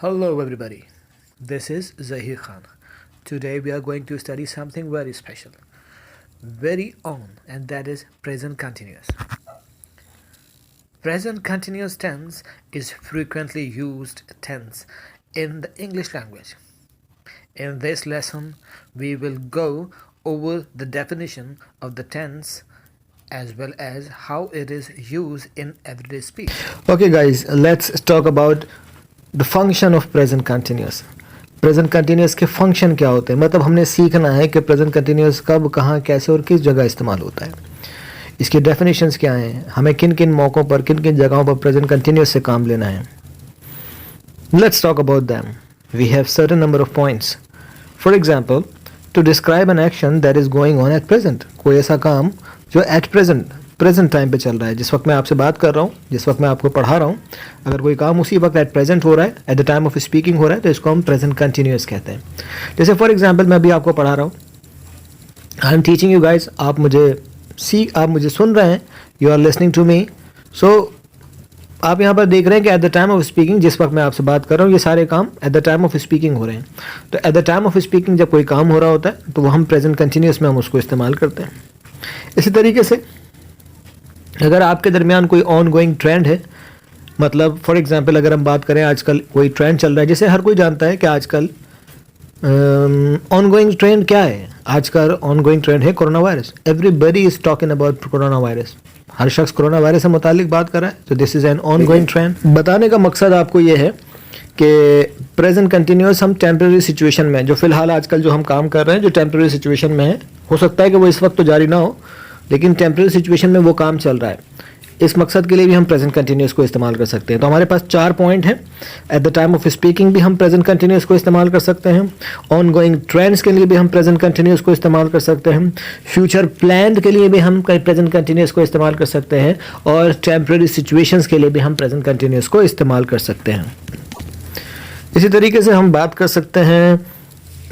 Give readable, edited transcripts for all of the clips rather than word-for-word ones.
Hello, everybody. This is Zahir Khan. Today, we are going to study something very special, very own, and that is present continuous. Present continuous tense is frequently used tense in the English language. In this lesson, we will go over the definition of the tense as well as how it is used in everyday speech. Okay guys, let's talk about the function of present continuous. Present continuous के function क्या होते हैं, मतलब हमने सीखना है कि present continuous कब, कहाँ, कैसे और किस जगह इस्तेमाल होता है. इसकी डेफिनेशंस क्या हैं, हमें किन किन मौक़ों पर, किन किन जगहों पर प्रेजेंट कंटिन्यूस से काम लेना है. Let's talk about them. We have certain number of points. For example, to describe an action that is going on at present. कोई ऐसा काम जो एट प्रेजेंट टाइम पे चल रहा है, जिस वक्त मैं आपसे बात कर रहा हूँ, जिस वक्त मैं आपको पढ़ा रहा हूँ, अगर कोई काम उसी वक्त एट प्रेजेंट हो रहा है, eight the time of speaking हो रहा है, तो इसको हम प्रेजेंट कंटिन्यूस कहते हैं. जैसे फॉर एग्जांपल मैं अभी आपको पढ़ा रहा हूँ, I am teaching you guys, आप मुझे सुन रहे हैं, you are listening to me. So आप यहाँ पर देख रहे हैं कि at the time of speaking, जिस वक्त मैं आपसे बात कर रहा हूँ, ये सारे काम eight the time of speaking हो रहे हैं. तो eight the time of speaking जब कोई काम हो रहा होता है तो वो हम प्रेजेंट कंटिन्यूस में हम उसको इस्तेमाल करते हैं. इसी तरीके से अगर आपके दरमियान कोई ऑन गोइंग ट्रेंड है, मतलब फॉर एग्जांपल अगर हम बात करें, आजकल कोई ट्रेंड चल रहा है, जैसे हर कोई जानता है कि आजकल ऑन गोइंग ट्रेंड क्या है. आजकल ऑन गोइंग ट्रेंड है corona virus. Everybody is talking about corona virus. हर शख्स कोरोना वायरस से मुतालिक बात कर रहा है. तो this is an on going trend. बताने का मकसद आपको ये है कि प्रेजेंट कंटिन्यूस हम टेम्प्रेरी सिचुएशन में, जो फ़िलहाल आजकल जो हम काम कर रहे हैं, जो टेम्प्रेरी सिचुएशन में है, हो सकता है कि वो इस वक्त तो जारी ना हो, लेकिन टेम्प्रेरी सिचुएशन में वो काम चल रहा है. इस मकसद के लिए भी हम प्रेजेंट कंटिन्यूस को इस्तेमाल कर सकते हैं. तो हमारे पास 4 पॉइंट हैं. Eight the time of speaking भी हम प्रेजेंट कंटिन्यूस को इस्तेमाल कर सकते हैं. ऑन गोइंग ट्रेंड्स के लिए भी हम प्रेजेंट कंटिन्यूस को इस्तेमाल कर सकते हैं. फ्यूचर प्लान के लिए भी हम प्रेजेंट कंटिन्यूस को इस्तेमाल कर सकते हैं. और टेम्प्रेरी सिचुएशंस के लिए भी हम प्रेजेंट कंटिन्यूस को इस्तेमाल कर सकते हैं. इसी तरीके से हम बात कर सकते हैं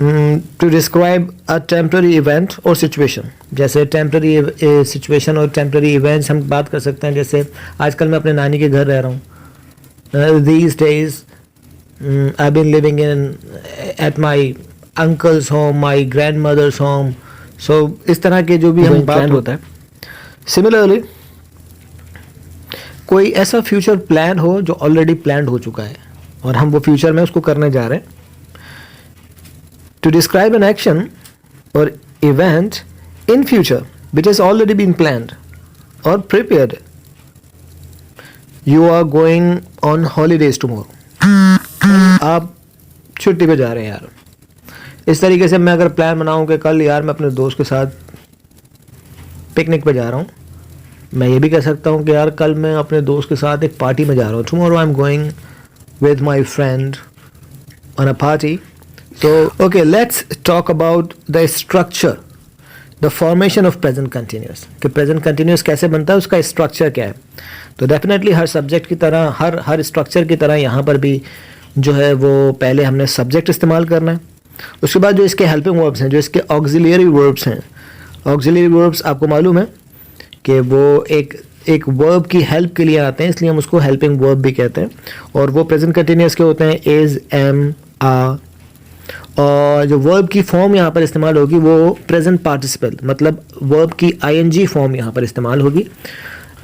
to describe a temporary event और सिचुएशन. जैसे टेम्प्रेरी सिचुएशन और टेम्प्रेरी इवेंट्स हम बात कर सकते हैं. जैसे आजकल मैं अपने नानी के घर रह रहा हूँ. These days I been living in at my uncle's home, my grandmother's home. So इस तरह के जो भी हम बात होता है. सिमिलरली कोई ऐसा फ्यूचर प्लान हो जो ऑलरेडी प्लान हो चुका है और हम वो फ्यूचर में उसको करने जा रहे हैं. To describe an action or event in future which has already been planned or prepared. You are going on holidays tomorrow. आप छुट्टी पे जा रहे हैं यार. इस तरीके से मैं अगर प्लान बनाऊं कि कल यार मैं अपने दोस्त के साथ पिकनिक पे जा रहा हूं, मैं ये भी कह सकता हूं कि यार कल मैं अपने दोस्त के साथ एक पार्टी में जा रहा हूं. Tomorrow I'm going with my friend on a party. So, okay, let's talk about the structure, the formation of present continuous. कि present continuous कैसे बनता है, उसका structure क्या है. तो definitely हर subject की तरह, हर structure की तरह यहाँ पर भी जो है वो पहले हमने subject इस्तेमाल करना है. उसके बाद जो इसके helping verbs हैं, जो इसके auxiliary verbs हैं, auxiliary verbs आपको मालूम है कि वो एक वर्ब की हेल्प के लिए आते हैं, इसलिए हम उसको हेल्पिंग वर्ब भी कहते हैं. और वो प्रेजेंट कंटिन्यूस के होते हैं इज, एम, आ. और जो वर्ब की फॉर्म यहाँ पर इस्तेमाल होगी वो प्रेजेंट पार्टिसिपल, मतलब वर्ब की आईएनजी फॉर्म यहाँ पर इस्तेमाल होगी.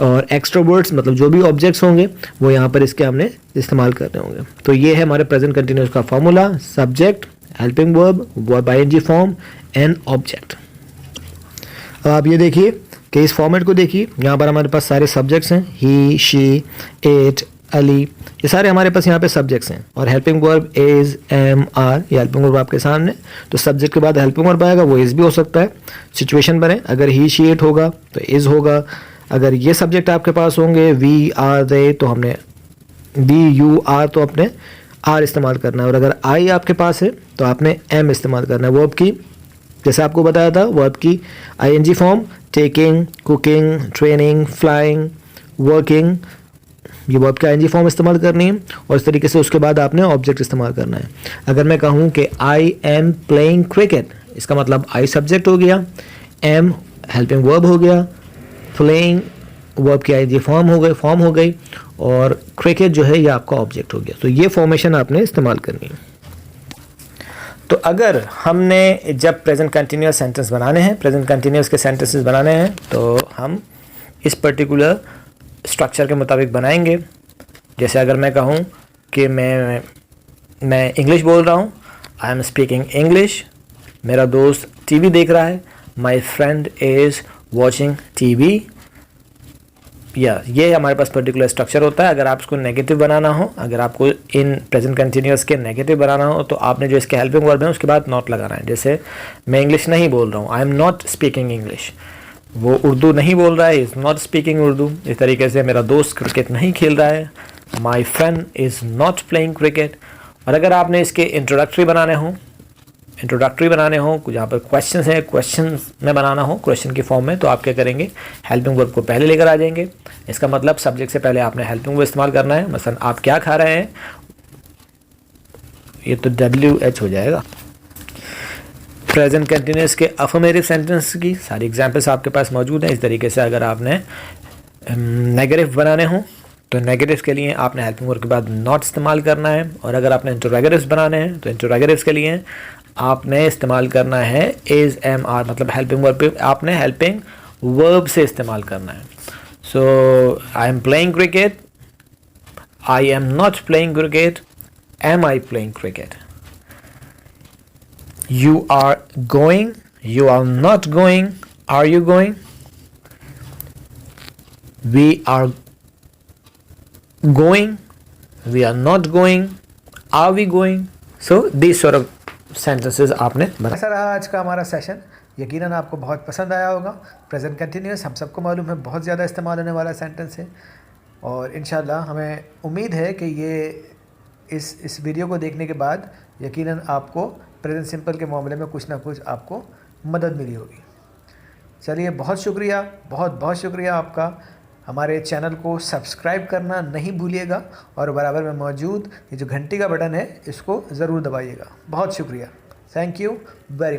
और एक्स्ट्रा वर्ड्स, मतलब जो भी ऑब्जेक्ट्स होंगे वो यहाँ पर इसके हमने इस्तेमाल करने होंगे. तो ये है हमारे प्रेजेंट कंटिन्यूस का formula. Subject, helping verb, verb ING form and object. अब आप ये देखिए कि इस फॉर्मेट को देखिए. यहाँ पर हमारे पास सारे सब्जेक्ट्स हैं. ही, शी, इट, अली, ये सारे हमारे पास यहाँ पे सब्जेक्ट्स हैं. और helping verb is, am, are, ये हेल्पिंग वर्ब आपके सामने. तो सब्जेक्ट के बाद हेल्पिंग वर्ब आएगा, वो इज भी हो सकता है. सिचुएशन बने, अगर ही, शी, इट होगा तो इज होगा. अगर ये सब्जेक्ट आपके पास होंगे वी, आर, दे, तो हमने वी, यू, आर, तो अपने आर इस्तेमाल करना है. और अगर आई आपके पास है तो आपने एम इस्तेमाल करना है. वर्ब की, जैसे आपको बताया था, वर्ब की ING form taking, cooking, training, flying, working, ये वर्ब का आईएनजी फॉर्म इस्तेमाल करनी है. और इस तरीके से उसके बाद आपने ऑब्जेक्ट इस्तेमाल करना है. अगर मैं कहूँ कि आई एम प्लेइंग क्रिकेट, इसका मतलब आई सब्जेक्ट हो गया, एम हेल्पिंग वर्ब हो गया, प्लेइंग वर्ब की आईएनजी फॉर्म हो गई और क्रिकेट जो है ये आपका ऑब्जेक्ट हो गया। तो ये फॉर्मेशन आपने इस्तेमाल करनी है। तो अगर हमने जब प्रेजेंट कंटिन्यूअस सेंटेंस बनाने हैं, प्रेजेंट कंटिन्यूअस के सेंटेंसेस बनाने हैं, तो हम इस पर्टिकुलर स्ट्रक्चर के मुताबिक बनाएंगे। जैसे अगर मैं कहूँ कि मैं इंग्लिश बोल रहा हूँ, आई एम स्पीकिंग इंग्लिश, मेरा दोस्त टीवी देख रहा है, my friend is watching TV, या ये हमारे पास पर्टिकुलर स्ट्रक्चर होता है। अगर आप इसको नेगेटिव बनाना हो, अगर आपको इन प्रेजेंट कंटिन्यूअस के नेगेटिव बनाना हो, तो आपने जो इसके हेल्पिंग वर्ब है उसके बाद नॉट लगाना है। जैसे मैं इंग्लिश नहीं बोल रहा हूँ, I am not speaking English, वो उर्दू नहीं बोल रहा है, इज़ नॉट स्पीकिंग उर्दू। इस तरीके से मेरा दोस्त क्रिकेट नहीं खेल रहा है, my friend is not playing cricket. और अगर आपने इसके इंट्रोडक्टरी बनाने हो, जहाँ पर क्वेश्चन है, क्वेश्चन में बनाना हो क्वेश्चन की फॉर्म में, तो आप क्या करेंगे, हेल्पिंग वर्ब को पहले लेकर आ जाएंगे। इसका मतलब सब्जेक्ट से पहले आपने हेल्पिंग वर्ब इस्तेमाल करना है। मसलन आप क्या खा रहे हैं, ये तो WH हो जाएगा। प्रेजेंट कंटिन्यूअस के अफर्मेटिव सेंटेंस की सारी एग्जांपल्स आपके पास मौजूद हैं। इस तरीके से अगर आपने नेगेटिव बनाने हो, तो नेगेटिव्स के लिए आपने हेल्पिंग वर्ब के बाद नॉट इस्तेमाल करना है। और अगर आपने इंटरोगेटिव्स बनाने हैं, तो इंटरोगेटिव्स के लिए आपने इस्तेमाल करना है इज एम आर, मतलब हेल्पिंग वर्ब पे आपने हेल्पिंग वर्ब से इस्तेमाल करना है। So I am playing cricket, I am not playing cricket, am I playing cricket. You are going, you are not going, are you going, we are going, we are not going, are we going? So these sort of sentences आपने बना। ऐसा रहा आज का हमारा session, यकीनन आपको बहुत पसंद आया होगा। प्रेजेंट कंटिन्यूअस हम सबको मालूम है बहुत ज़्यादा इस्तेमाल होने वाला सेंटेंस है, और इंशाल्लाह हमें उम्मीद है कि ये इस वीडियो को देखने के बाद यकीनन आपको प्रेजेंट सिंपल के मामले में कुछ ना कुछ आपको मदद मिली होगी। चलिए, बहुत शुक्रिया, बहुत शुक्रिया आपका। हमारे चैनल को सब्सक्राइब करना नहीं भूलिएगा, और बराबर में मौजूद ये जो घंटी का बटन है इसको ज़रूर दबाइएगा। बहुत शुक्रिया, थैंक यू वेरी मच।